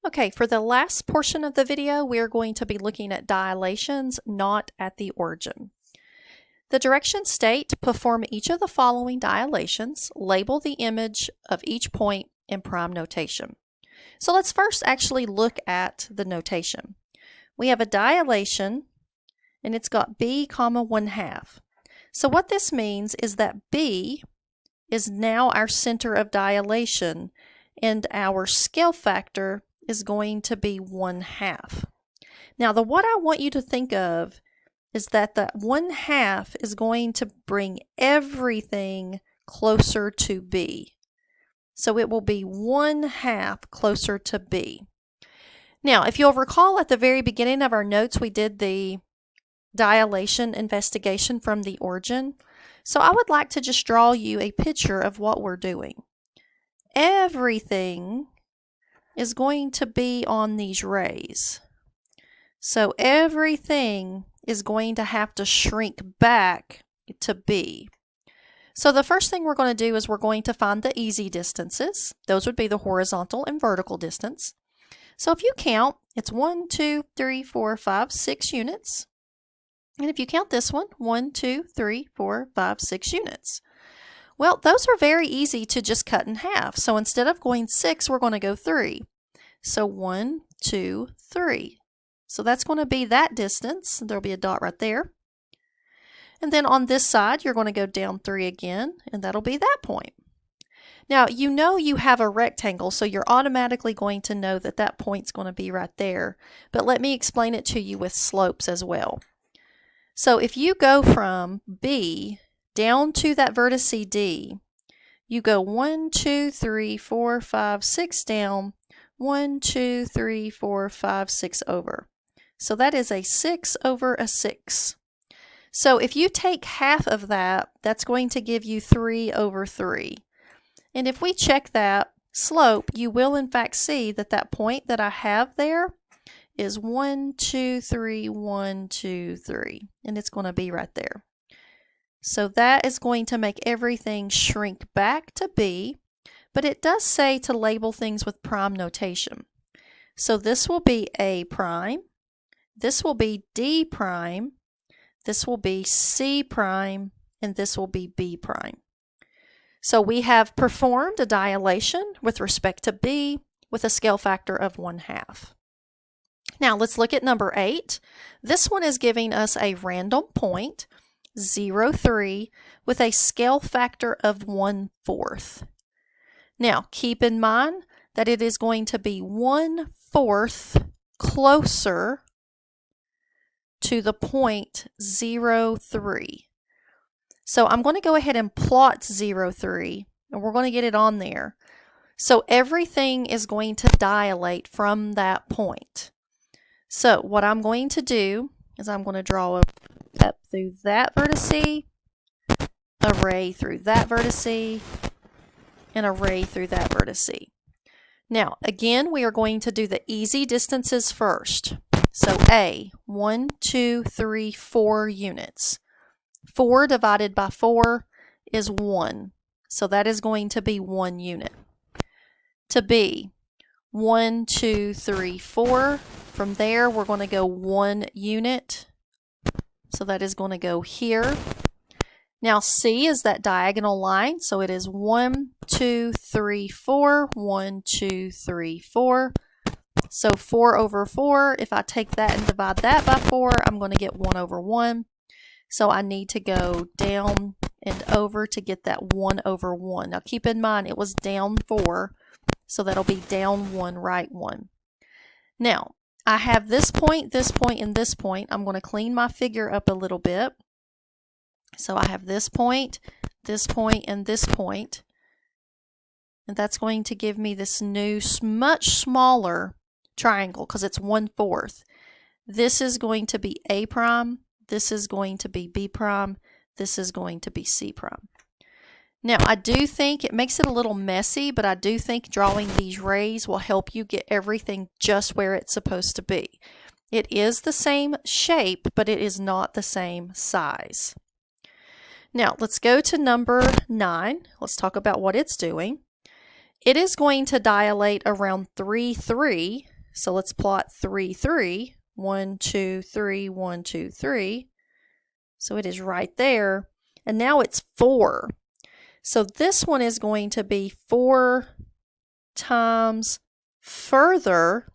Okay, for the last portion of the video, we are going to be looking at dilations, not at the origin. The directions state, perform each of the following dilations, label the image of each point in prime notation. So let's first actually look at the notation. We have a dilation, and it's got b comma 1/2. So what this means is that b is now our center of dilation, and our scale factor is going to be 1/2. Now, what I want you to think of is that the 1/2 is going to bring everything closer to B. So it will be 1/2 closer to B. Now, if you'll recall at the very beginning of our notes, we did the dilation investigation from the origin. So I would like to just draw you a picture of what we're doing. Everything is going to be on these rays. So everything is going to have to shrink back to B. So the first thing we're going to do is we're going to find the easy distances. Those would be the horizontal and vertical distance. So if you count, it's 1, 2, 3, 4, 5, 6 units. And if you count this one, 1, 2, 3, 4, 5, 6 units. Well, those are very easy to just cut in half. So instead of going 6, we're going to go 3. So 1, 2, 3. So that's going to be that distance. There'll be a dot right there. And then on this side, you're going to go down 3 again, and that'll be that point. Now, you know you have a rectangle, so you're automatically going to know that that point's going to be right there. But let me explain it to you with slopes as well. So if you go from B down to that vertex D, you go 1, 2, 3, 4, 5, 6 down, 1, 2, 3, 4, 5, 6 over. So that is a 6 over a 6. So if you take half of that, that's going to give you 3 over 3. And if we check that slope, you will in fact see that that point that I have there is 1, 2, 3, 1, 2, 3. And it's going to be right there. So that is going to make everything shrink back to B. But it does say to label things with prime notation. So this will be A prime. This will be D prime. This will be C prime. And this will be B prime. So we have performed a dilation with respect to B with a scale factor of 1/2. Now let's look at number 8. This one is giving us a random point, 0, 3, with a scale factor of 1/4. Now keep in mind that it is going to be 1/4 closer to the point 0, 3. So I'm going to go ahead and plot 0, 3, and we're going to get it on there. So everything is going to dilate from that point. So what I'm going to do is I'm going to draw up through that vertex, a ray through that vertex, and a ray through that vertex. Now, again, we are going to do the easy distances first. So A, 1, 2, 3, 4 units. 4 divided by 4 is 1. So that is going to be 1 unit. To B, 1, 2, 3, 4. From there, we're going to go 1 unit. So that is going to go here. Now C is that diagonal line. So it is 1, 2, 3, 4. 1, 2, 3, 4. So 4 over 4. If I take that and divide that by 4, I'm going to get 1 over 1. So I need to go down and over to get that 1 over 1. Now keep in mind it was down 4. So that'll be down 1, right 1. Now, I have this point, and this point. I'm going to clean my figure up a little bit. So I have this point, and this point. And that's going to give me this new, much smaller triangle because it's 1/4. This is going to be A prime. This is going to be B prime. This is going to be C prime. Now, I do think it makes it a little messy, but I do think drawing these rays will help you get everything just where it's supposed to be. It is the same shape, but it is not the same size. Now, let's go to number 9. Let's talk about what it's doing. it is going to dilate around 3, 3. So let's plot 3, 3. 1, 2, 3, 1, 2, 3. So it is right there. And now it's 4. So this one is going to be 4 times further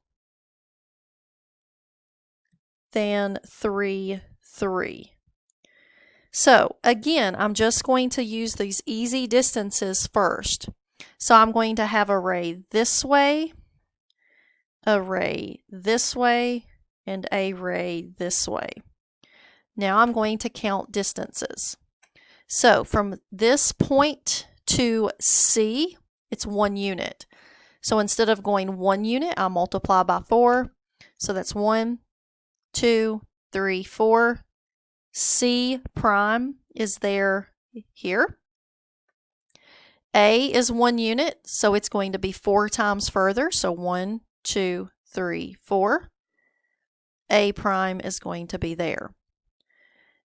than 3, 3. So again, I'm just going to use these easy distances first. So I'm going to have array this way, array this way, and array this way. Now I'm going to count distances. So from this point to C, it's 1 unit. So instead of going 1 unit, I'll multiply by 4. So that's 1, 2, 3, 4. C prime is there here. A is 1 unit, so it's going to be 4 times further. So 1, 2, 3, 4. A prime is going to be there.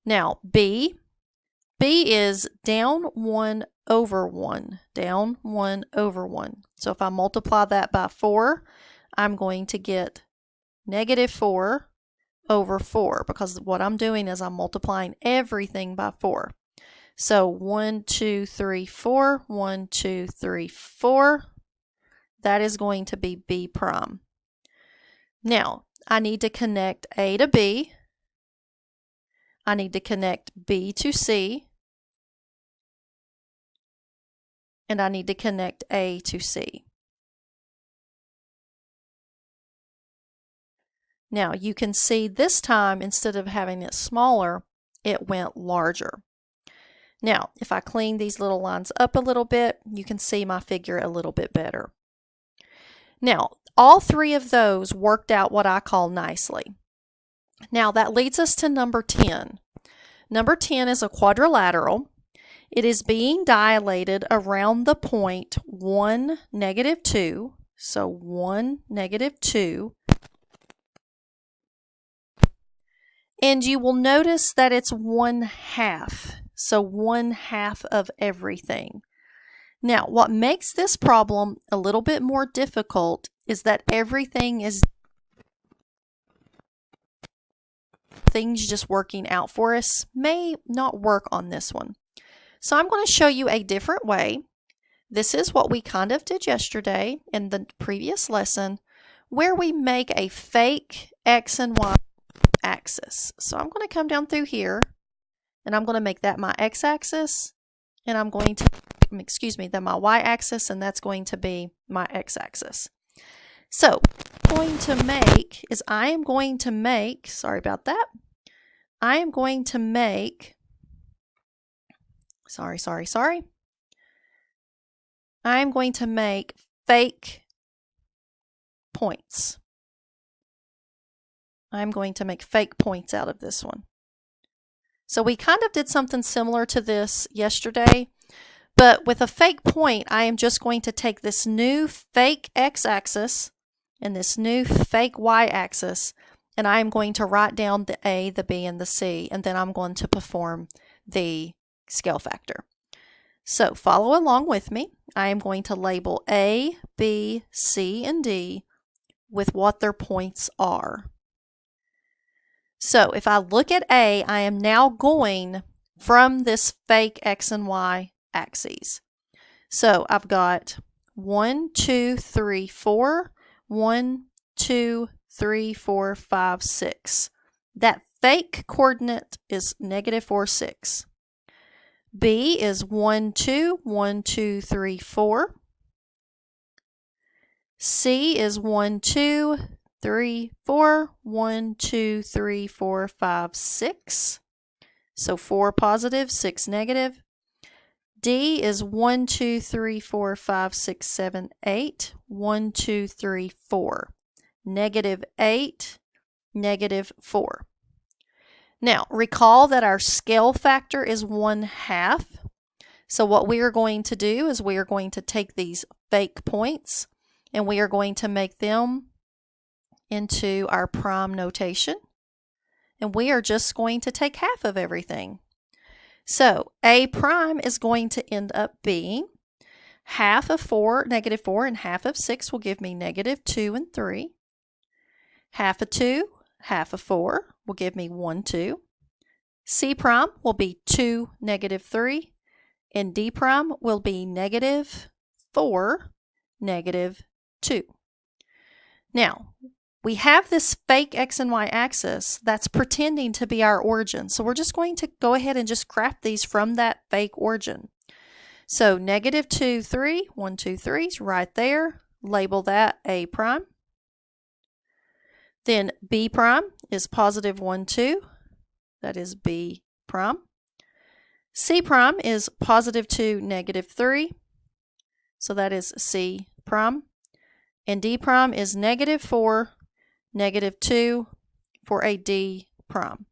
Now B is down 1 over 1, down 1 over 1. So if I multiply that by 4, I'm going to get negative 4 over 4, because what I'm doing is I'm multiplying everything by 4. So 1, 2, 3, 4, 1, 2, 3, 4. That is going to be B prime. Now, I need to connect A to B. I need to connect B to C. And I need to connect A to C. Now you can see this time, instead of having it smaller, it went larger. Now, if I clean these little lines up a little bit, you can see my figure a little bit better. Now, all 3 of those worked out what I call nicely. Now that leads us to number 10. Number 10 is a quadrilateral. It is being dilated around the point 1, negative 2. So 1, negative 2. And you will notice that it's 1/2. So 1/2 of everything. Now, what makes this problem a little bit more difficult is that everything is things just working out for us may not work on this one. So I'm going to show you a different way. This is what we kind of did yesterday in the previous lesson, where we make a fake X and Y axis. So I'm going to come down through here, and I'm going to make that my X-axis, and I'm going to, then my Y-axis, and that's going to be my X-axis. So what I'm going to make is I am going to make fake points. I'm going to make fake points out of this one. So we kind of did something similar to this yesterday, but with a fake point, I am just going to take this new fake x-axis and this new fake y-axis, and I am going to write down the A, the B, and the C, and then I'm going to perform the scale factor. So follow along with me. I am going to label A, B, C, and D with what their points are. So if I look at A, I am now going from this fake X and Y axes. So I've got 1, 2, 3, 4, 1, 2, 3, 4, 5, 6. That fake coordinate is -4, 6. B is 1, 2, 1, 2, 3, 4. C is 1, 2, 3, 4, 1, 2, 3, 4, 5, 6. So 4 positive, 6 negative. D is 1, 2, 3, 4, 5, 6, 7, 8. 1, 2, 3, 4. -8, -4. Now, recall that our scale factor is 1/2. So what we are going to do is we are going to take these fake points and we are going to make them into our prime notation. And we are just going to take half of everything. So A prime is going to end up being Half of 4, negative 4, and half of 6 will give me negative 2 and 3. Half of 2, half of 4 will give me 1, 2. C prime will be 2, negative 3, and D prime will be negative 4, negative 2. Now, we have this fake x and y axis that's pretending to be our origin. So we're just going to go ahead and just graph these from that fake origin. So negative 2, 3, 1, 2, 3 is right there. Label that A prime. Then B prime is positive 1, 2. That is B prime. C prime is positive 2, negative 3. So that is C prime. And D prime is negative 4, negative 2 for a D prime.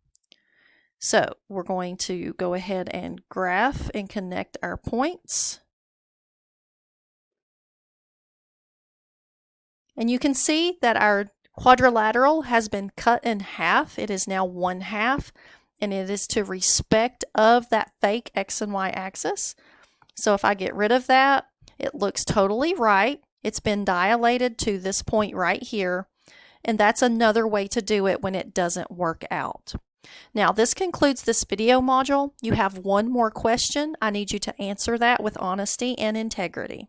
So we're going to go ahead and graph and connect our points. And you can see that our quadrilateral has been cut in half. It is now 1/2, and it is to respect of that fake x and y axis. So if I get rid of that, it looks totally right. It's been dilated to this point right here, and that's another way to do it when it doesn't work out. Now, this concludes this video module. You have one more question. I need you to answer that with honesty and integrity.